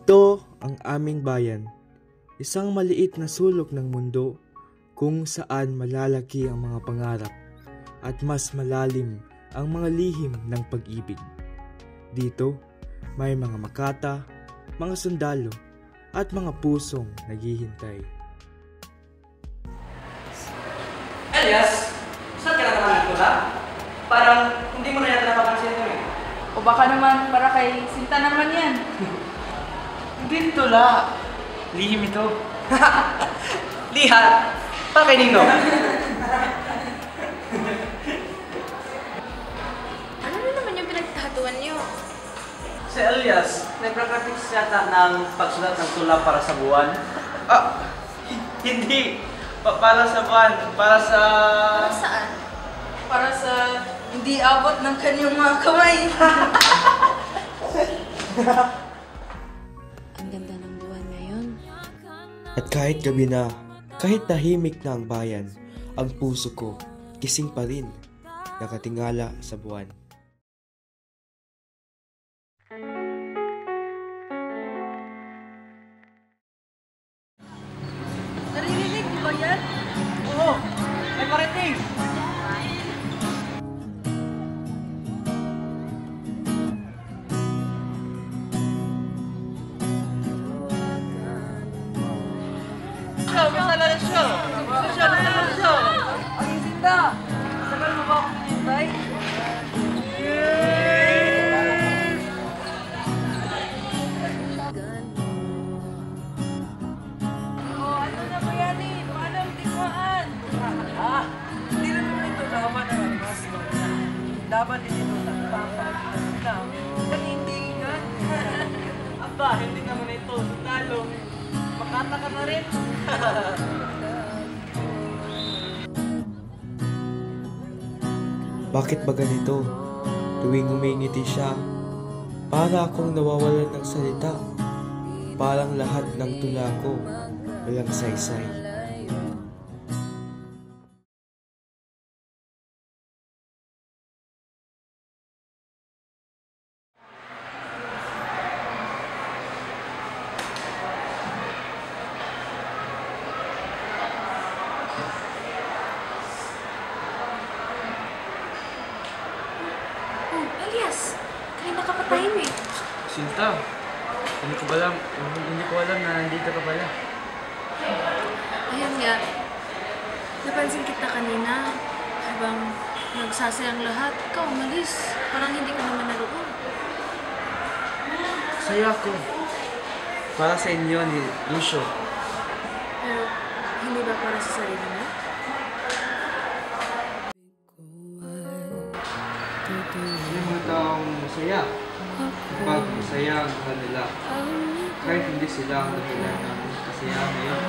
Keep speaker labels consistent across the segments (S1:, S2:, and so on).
S1: Ito ang aming bayan, isang maliit na sulok ng mundo kung saan malalaki ang mga pangarap at mas malalim ang mga lihim ng pag-ibig. Dito, may mga makata, mga sundalo, at mga pusong naghihintay.
S2: Elias, saan ka na naman ito ha? Parang hindi mo na yata napapansin ito eh.
S3: O baka naman para kay Sinta naman yan.
S2: Hindi ito la. Lihim ito. Liha? Para kay Nino.
S4: Ano na naman yung pinagtatuan niyo?
S2: Si Elias, nagpra-practice yata ng pagsulat ng tula para sa buwan. Hindi. Para sa buwan. Para sa...
S4: Para saan?
S3: Para sa hindi abot ng kanyang mga kamay.
S4: Ang ganda ng buwan ngayon.
S1: At kahit gabi na, kahit tahimik na ang bayan, ang puso ko gising pa rin, nakatingala sa buwan.
S3: Naririnig mo ba yan?
S2: Oo! May parating!
S3: Masala na siya! Masala na siya! Ang Sinta! Tagal mo ba akong hinintay? Oh, ano na ba yan eh? Paano ang tigmaan? Hindi na naman ito laban ng almas. Laban din ito ng pampalitan ng kanindigan.
S2: Aba, hindi naman ito. Sundalo. Makata ka na rin.
S1: Bakit ba ganito? Tuwing humingiti siya, para akong nawawalan ng salita. Parang lahat ng tula ko, walang saysay.
S4: Oh, Elias! Kanina ka pa tayo eh.
S2: Sinta, hindi ko alam na nandito ka pala.
S4: Ayun nga. Napansin kita kanina. Habang nagsasayang lahat, ikaw umalis. Parang hindi ka naman naroon.
S2: Sa'yo ako. Para sa inyo ni Lucio.
S4: Pero hindi ba para sa sarili mo?
S2: Yung mga taong masaya. Kapag masaya ang kanila. Kahit hindi sila ang dahilan ng kasiyahan ngayon.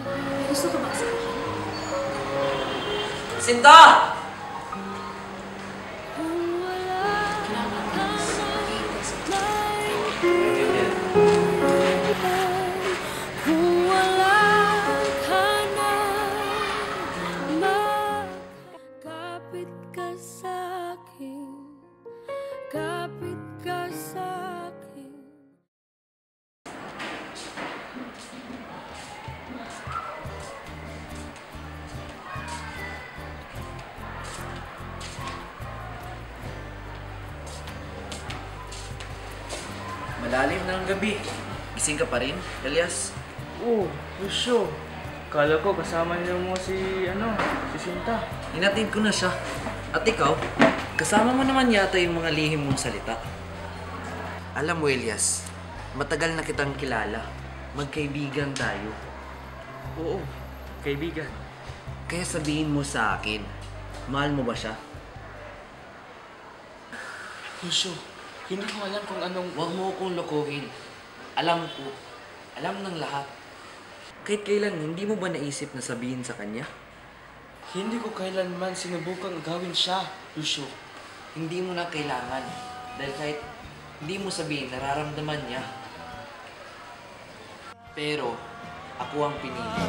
S4: May gusto ka ba sabihin?
S2: Sinta!
S4: Kailangan ka mas maghihintay sa
S5: Kapit ka sa'kin, kapit ka sa'kin.
S6: Malalim na ang gabi. Gising ka pa rin, Elias?
S2: Oh, Lucio. Kala ko kasama niyo mo si Sinta.
S6: Hinatid ko na siya. At ikaw, kasama mo naman yata yung mga lihim mong salita. Alam mo, Elias, matagal na kitang kilala. Magkaibigan tayo.
S2: Oo, kaibigan.
S6: Kaya sabihin mo sa akin, mahal mo ba siya?
S2: Lucio, hindi ko alam kung anong...
S6: Huwag mo akong lokohin. Alam ko. Alam ng lahat. Kahit kailan, hindi mo ba naisip na sabihin sa kanya?
S2: Hindi ko kailanman sinubukang gawin siya, Lucio.
S6: Hindi mo na kailangan. Dahil kahit hindi mo sabihin, nararamdaman niya. Pero, ako ang pinili.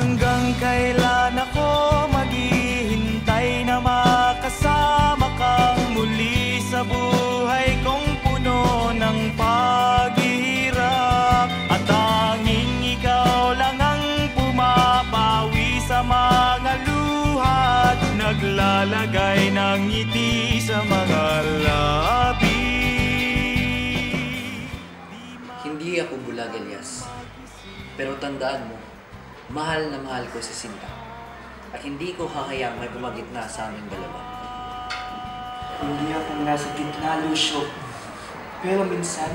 S1: Hanggang kailan ako maghihintay na makasama kang muli sa buhay kong puno ng paghihirap. At tanging ikaw lang ang pumapawi sa mga luha at naglalagay ng ngiti sa mga labi.
S6: Hindi ako bulag, Elias. Pero tandaan mo, mahal na mahal ko si Sinta. At hindi ko hahayang may pumagitna sa aming dalawa.
S1: Hindi ako nasa gitna, Lucio. Pero minsan,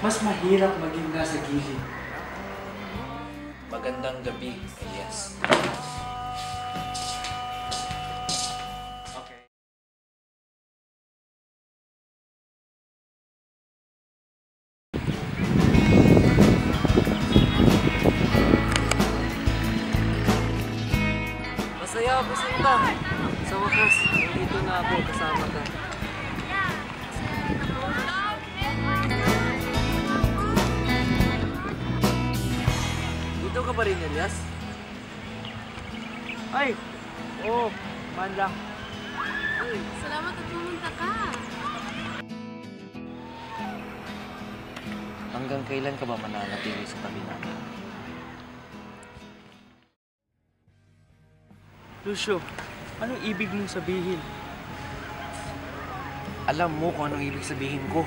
S1: mas mahirap maging nasa gilid.
S6: Magandang gabi, Elias.
S3: Masaya ako, Sinta. Sa wakas, nandito na ako kasama ka. Dito ka pa rin, Elias?
S2: Ay! Oo, man lang.
S4: Uy, salamat at pumunta ka.
S6: Hanggang kailan ka ba mananatili sa tabi namin?
S2: Lucio, anong ibig mong sabihin?
S6: Alam mo kung anong ibig sabihin ko.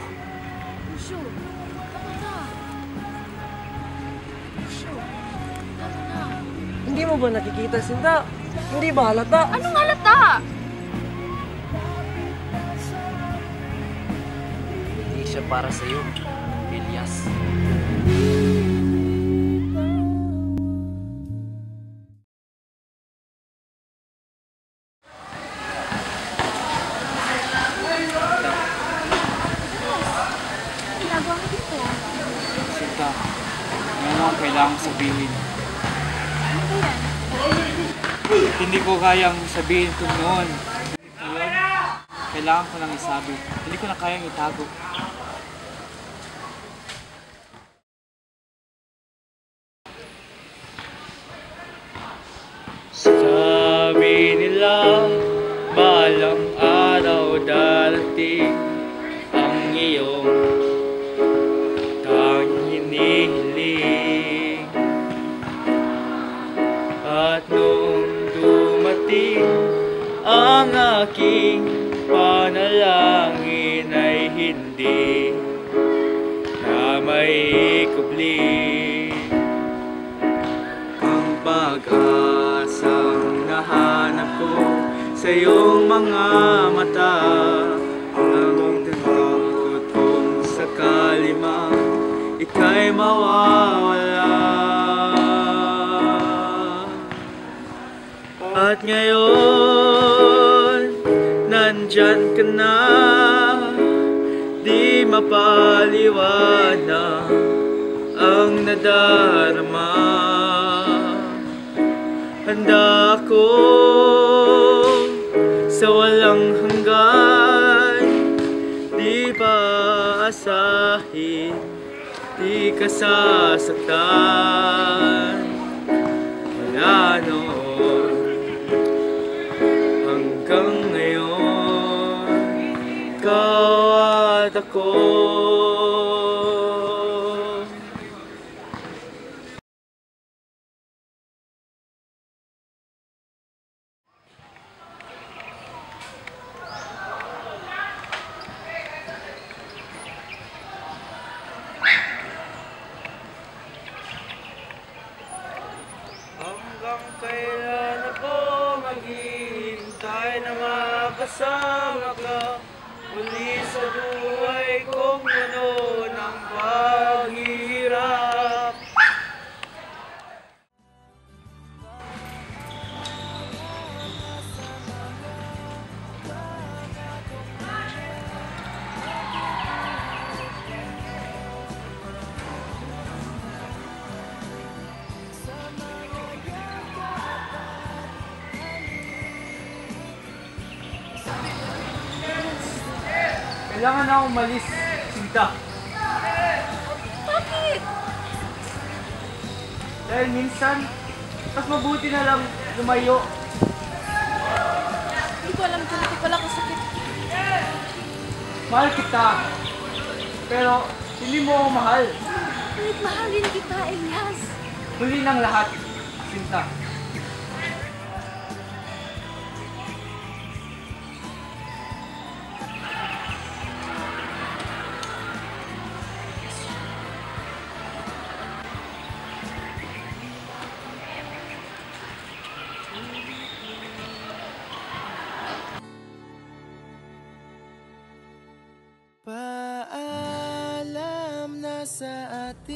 S4: Lucio, tama na. Lucio, tama na.
S3: Hindi mo ba nakikita, Sinta? Hindi ba halata?
S4: Anong halata?
S6: Hindi siya para sa'yo, Elias.
S4: Ginagawa mo dito.
S2: Sinta, ano ang kailangang sabihin?
S4: Ano ba yan?
S2: Hindi ko kayang sabihin ito noon. Ngayon, kailangan ko lang isabi. Hindi ko na kayang itago. Sabi nila, balang araw darating ang iyong tanging hinihiling. At noong dumating ang aking panalangin ay hindi na may kubli. Ang pag-asang nahanap ko sa iyong mga mata, ang takot kung sakali man ika'y mawawala. At ngayon, nandyan ka na, di mapaliwanag ang nadarama. Handa ako sa walang hanggan, di pa asahin, di ka sasaktan. Mula noon hanggang ngayon, ikaw at ako. Hanggang kailan ako maghihintay na makasama ka muli sa buhay kong puno ng paghihirap. Kailangan na akong umalis, Sinta.
S4: Bakit?
S2: Dahil minsan, Mas mabuti na lang lumayo.
S4: Hindi ko alam kung ito pala kasakit.
S2: Mahal kita. Pero hindi mo ako mahal.
S4: Ngunit mahalin kita, Elias.
S2: Huli ng lahat, Sinta.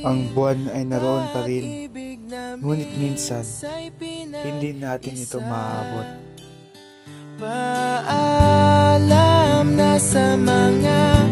S1: Ang buwan ay naroon pa rin, ngunit minsan, hindi natin ito maaabot.
S7: Paalam na sa mga